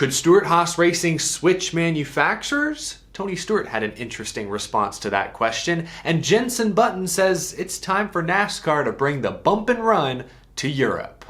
Could Stewart-Haas Racing switch manufacturers? Tony Stewart had an interesting response to that question, and Jenson Button says it's time for NASCAR to bring the bump and run to Europe.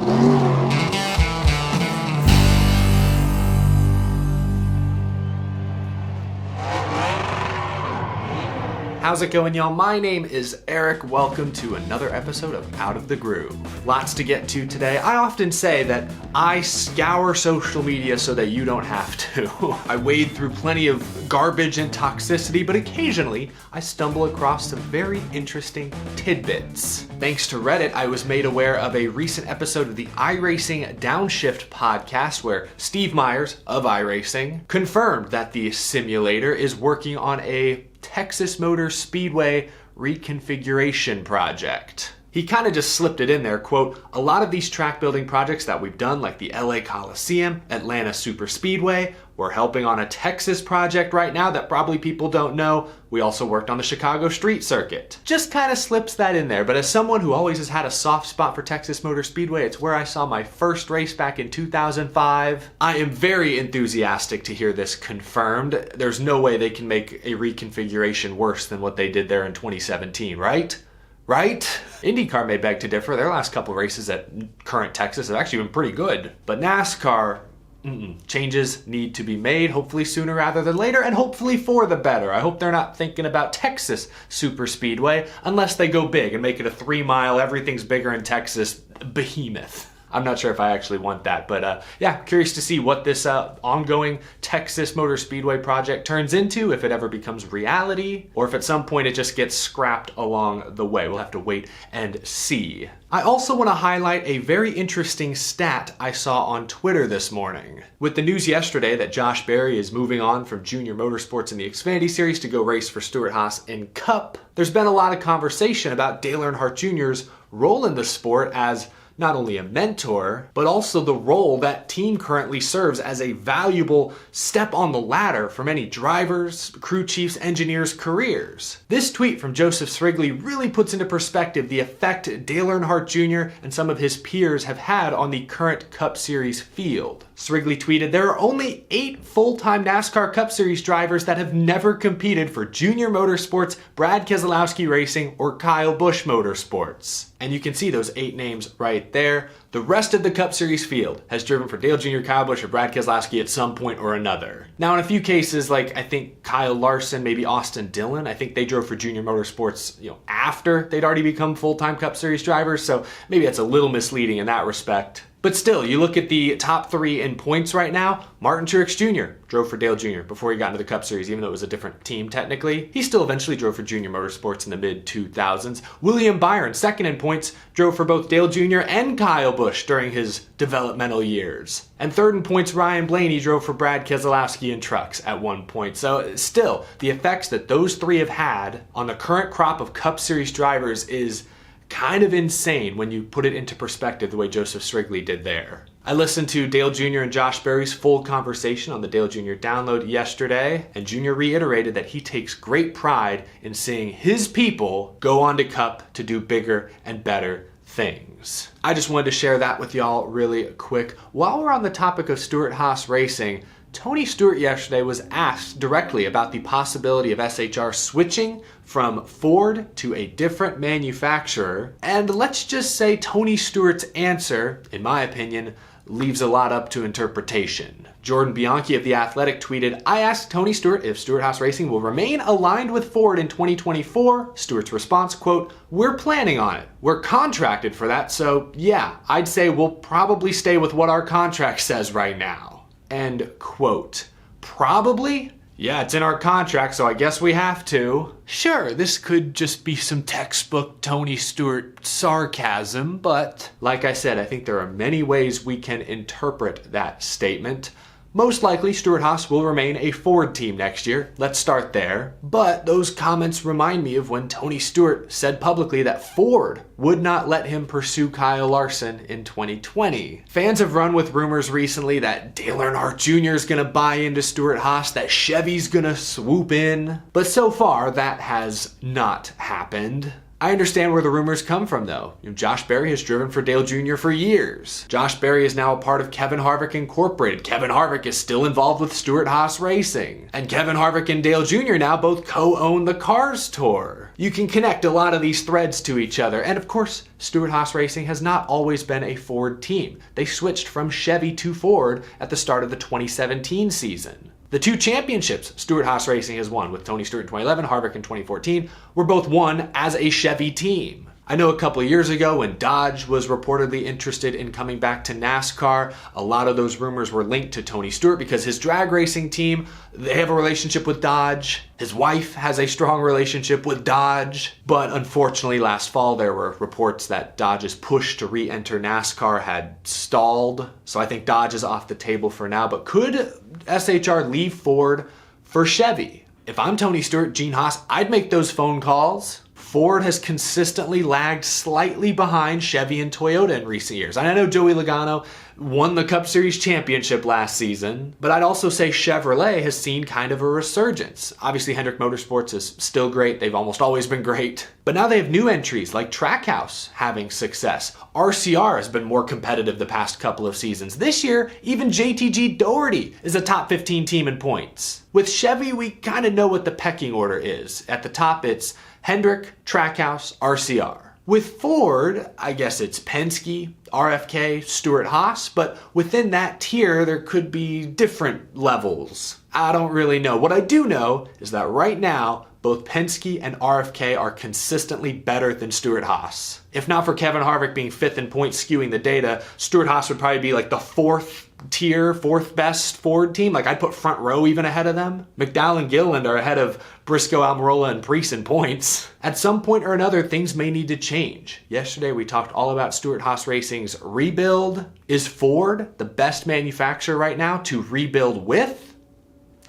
How's it going, y'all? My name is Eric. Welcome to another episode of Out of the Groove. Lots to get to today. I often say that I scour social media so that you don't have to. I wade through plenty of garbage and toxicity, but occasionally I stumble across some very interesting tidbits. Thanks to Reddit, I was made aware of a recent episode of the iRacing Downshift podcast where Steve Myers of iRacing confirmed that the simulator is working on a Texas Motor Speedway reconfiguration project. He kind of just slipped it in there, quote, "A lot of these track building projects that we've done, like the LA Coliseum, Atlanta Super Speedway, we're helping on a Texas project right now that probably people don't know. We also worked on the Chicago Street Circuit." Just kind of slips that in there, but as someone who always has had a soft spot for Texas Motor Speedway, it's where I saw my first race back in 2005. I am very enthusiastic to hear this confirmed. There's no way they can make a reconfiguration worse than what they did there in 2017, right? Right? IndyCar may beg to differ. Their last couple races at current Texas have actually been pretty good. But NASCAR, changes need to be made, hopefully sooner rather than later, and hopefully for the better. I hope they're not thinking about Texas Super Speedway unless they go big and make it a 3-mile, everything's bigger in Texas behemoth. I'm not sure if I actually want that, but yeah, curious to see what this ongoing Texas Motor Speedway project turns into, if it ever becomes reality, or if at some point it just gets scrapped along the way. We'll have to wait and see. I also want to highlight a very interesting stat I saw on Twitter this morning. With the news yesterday that Josh Berry is moving on from Junior Motorsports in the Xfinity Series to go race for Stewart-Haas in Cup, there's been a lot of conversation about Dale Earnhardt Jr.'s role in the sport as not only a mentor, but also the role that team currently serves as a valuable step on the ladder for many drivers, crew chiefs, engineers' careers. This tweet from Joseph Srigley really puts into perspective the effect Dale Earnhardt Jr. and some of his peers have had on the current Cup Series field. Srigley tweeted, "There are only 8 full-time NASCAR Cup Series drivers that have never competed for Junior Motorsports, Brad Keselowski Racing, or Kyle Busch Motorsports." And you can see those 8 names right there. The rest of the Cup Series field has driven for Dale Jr., Kyle Busch, or Brad Keselowski at some point or another. Now, in a few cases, like I think Kyle Larson, maybe Austin Dillon, I think they drove for Junior Motorsports, after they'd already become full-time Cup Series drivers, so maybe that's a little misleading in that respect. But still, you look at the top 3 in points right now. Martin Truex Jr. drove for Dale Jr. before he got into the Cup Series, even though it was a different team technically. He still eventually drove for Junior Motorsports in the mid-2000s. William Byron, second in points, drove for both Dale Jr. and Kyle Busch during his developmental years. And third in points, Ryan Blaney drove for Brad Keselowski in trucks at one point. So still, the effects that those 3 have had on the current crop of Cup Series drivers is kind of insane when you put it into perspective the way Joseph Srigley did there. I listened to Dale Jr. and Josh Berry's full conversation on the Dale Jr. download yesterday, and Jr. reiterated that he takes great pride in seeing his people go on to Cup to do bigger and better things. I just wanted to share that with y'all really quick. While we're on the topic of Stewart-Haas Racing, Tony Stewart yesterday was asked directly about the possibility of SHR switching from Ford to a different manufacturer, and let's just say Tony Stewart's answer, in my opinion, leaves a lot up to interpretation. Jordan Bianchi of The Athletic tweeted, "I asked Tony Stewart if Stewart-Haas Racing will remain aligned with Ford in 2024. Stewart's response, quote, "We're planning on it. We're contracted for that, so yeah, I'd say we'll probably stay with what our contract says right now." End quote. Probably? Yeah, it's in our contract, so I guess we have to. Sure, this could just be some textbook Tony Stewart sarcasm, but like I said, I think there are many ways we can interpret that statement. Most likely, Stewart-Haas will remain a Ford team next year. Let's start there. But those comments remind me of when Tony Stewart said publicly that Ford would not let him pursue Kyle Larson in 2020. Fans have run with rumors recently that Dale Earnhardt Jr. is going to buy into Stewart-Haas, that Chevy's going to swoop in. But so far, that has not happened. I understand where the rumors come from though. Josh Berry has driven for Dale Jr. for years. Josh Berry is now a part of Kevin Harvick Incorporated. Kevin Harvick is still involved with Stewart Haas Racing. And Kevin Harvick and Dale Jr. now both co-own the Cars Tour. You can connect a lot of these threads to each other. And of course, Stewart Haas Racing has not always been a Ford team. They switched from Chevy to Ford at the start of the 2017 season. The two championships Stewart Haas Racing has won, with Tony Stewart in 2011, Harvick in 2014, were both won as a Chevy team. I know a couple of years ago when Dodge was reportedly interested in coming back to NASCAR, a lot of those rumors were linked to Tony Stewart because his drag racing team, they have a relationship with Dodge. His wife has a strong relationship with Dodge. But unfortunately last fall there were reports that Dodge's push to re-enter NASCAR had stalled. So I think Dodge is off the table for now. But could SHR leave Ford for Chevy? If I'm Tony Stewart, Gene Haas, I'd make those phone calls. Ford has consistently lagged slightly behind Chevy and Toyota in recent years. And I know Joey Logano won the Cup Series championship last season, but I'd also say Chevrolet has seen kind of a resurgence. Obviously, Hendrick Motorsports is still great. They've almost always been great. But now they have new entries like Trackhouse having success. RCR has been more competitive the past couple of seasons. This year, even JTG Doherty is a top 15 team in points. With Chevy, we kind of know what the pecking order is. At the top, it's Hendrick, Trackhouse, RCR. With Ford, I guess it's Penske, RFK, Stewart Haas, but within that tier, there could be different levels. I don't really know. What I do know is that right now, both Penske and RFK are consistently better than Stewart Haas. If not for Kevin Harvick being 5th in points skewing the data, Stewart Haas would probably be like the 4th tier, 4th best Ford team. Like I'd put front row even ahead of them. McDowell and Gilliland are ahead of Briscoe, Almirola, and Preece in points. At some point or another, things may need to change. Yesterday, we talked all about Stewart Haas Racing's rebuild. Is Ford the best manufacturer right now to rebuild with?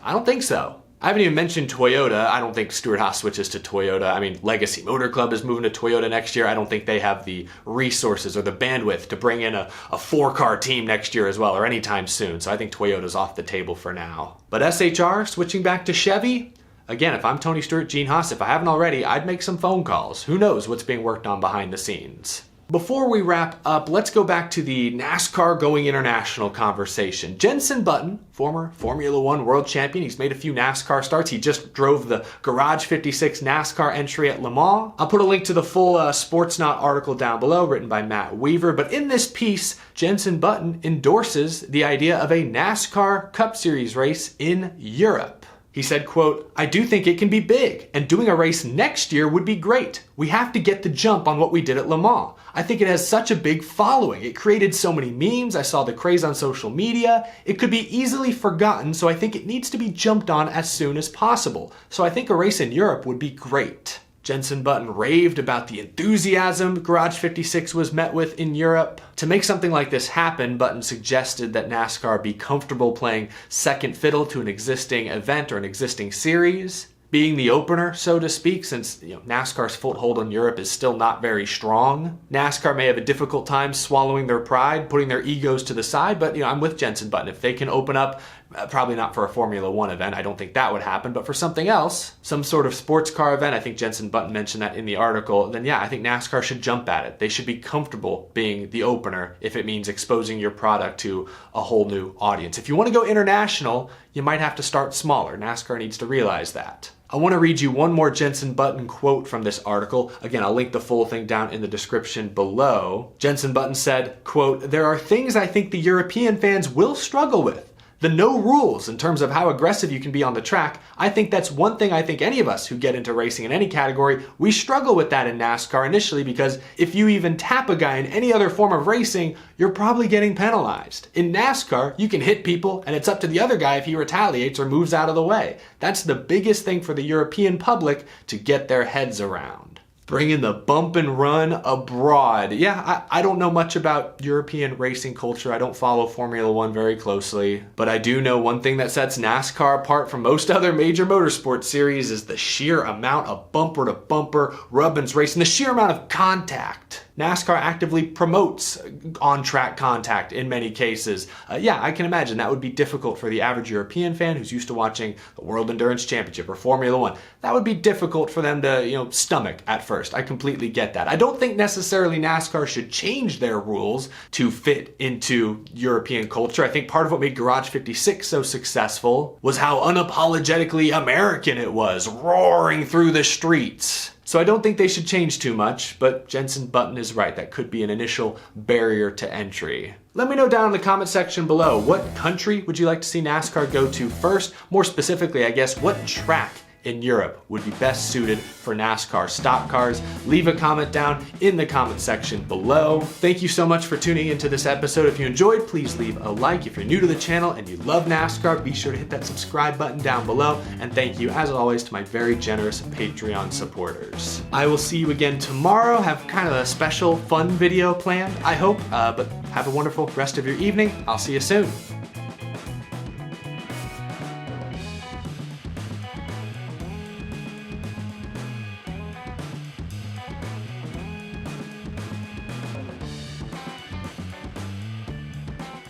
I don't think so. I haven't even mentioned Toyota. I don't think Stewart Haas switches to Toyota. I mean, Legacy Motor Club is moving to Toyota next year. I don't think they have the resources or the bandwidth to bring in a 4-car team next year as well, or anytime soon. So I think Toyota's off the table for now. But SHR, switching back to Chevy? Again, if I'm Tony Stewart, Gene Haas, if I haven't already, I'd make some phone calls. Who knows what's being worked on behind the scenes? Before we wrap up, let's go back to the NASCAR going international conversation. Jenson Button, former Formula One world champion, he's made a few NASCAR starts. He just drove the Garage 56 NASCAR entry at Le Mans. I'll put a link to the full Sportsnaut article down below, written by Matt Weaver. But in this piece, Jenson Button endorses the idea of a NASCAR Cup Series race in Europe. He said, quote, "I do think it can be big, and doing a race next year would be great. We have to get the jump on what we did at Le Mans. I think it has such a big following. It created so many memes. I saw the craze on social media. It could be easily forgotten, so I think it needs to be jumped on as soon as possible. So I think a race in Europe would be great." Jenson Button raved about the enthusiasm Garage 56 was met with in Europe. To make something like this happen, Button suggested that NASCAR be comfortable playing second fiddle to an existing event or an existing series, being the opener, so to speak, since NASCAR's foothold in Europe is still not very strong. NASCAR may have a difficult time swallowing their pride, putting their egos to the side, but I'm with Jenson Button. If they can open up, probably not for a Formula One event, I don't think that would happen, but for something else, some sort of sports car event, I think Jenson Button mentioned that in the article, then yeah, I think NASCAR should jump at it. They should be comfortable being the opener if it means exposing your product to a whole new audience. If you want to go international, you might have to start smaller. NASCAR needs to realize that. I want to read you one more Jenson Button quote from this article. Again, I'll link the full thing down in the description below. Jenson Button said, quote, "There are things I think the European fans will struggle with. The no rules in terms of how aggressive you can be on the track. I think that's one thing I think any of us who get into racing in any category, we struggle with that in NASCAR initially, because if you even tap a guy in any other form of racing, you're probably getting penalized. In NASCAR, you can hit people and it's up to the other guy if he retaliates or moves out of the way. That's the biggest thing for the European public to get their heads around." Bringing the bump and run abroad. Yeah, I don't know much about European racing culture. I don't follow Formula One very closely. But I do know one thing that sets NASCAR apart from most other major motorsport series is the sheer amount of bumper-to-bumper Rubbins racing, the sheer amount of contact. NASCAR actively promotes on-track contact in many cases. Yeah, I can imagine that would be difficult for the average European fan who's used to watching the World Endurance Championship or Formula One. That would be difficult for them to, stomach at first. I completely get that. I don't think necessarily NASCAR should change their rules to fit into European culture. I think part of what made Garage 56 so successful was how unapologetically American it was, roaring through the streets. So I don't think they should change too much, but Jenson Button is right. That could be an initial barrier to entry. Let me know down in the comment section below, what country would you like to see NASCAR go to first? More specifically, I guess, what track in Europe would be best suited for NASCAR stock cars? Leave a comment down in the comment section below. Thank you so much for tuning into this episode. If you enjoyed, please leave a like. If you're new to the channel and you love NASCAR, be sure to hit that subscribe button down below. And thank you, as always, to my very generous Patreon supporters. I will see you again tomorrow. Have kind of a special, fun video planned, I hope. But have a wonderful rest of your evening. I'll see you soon.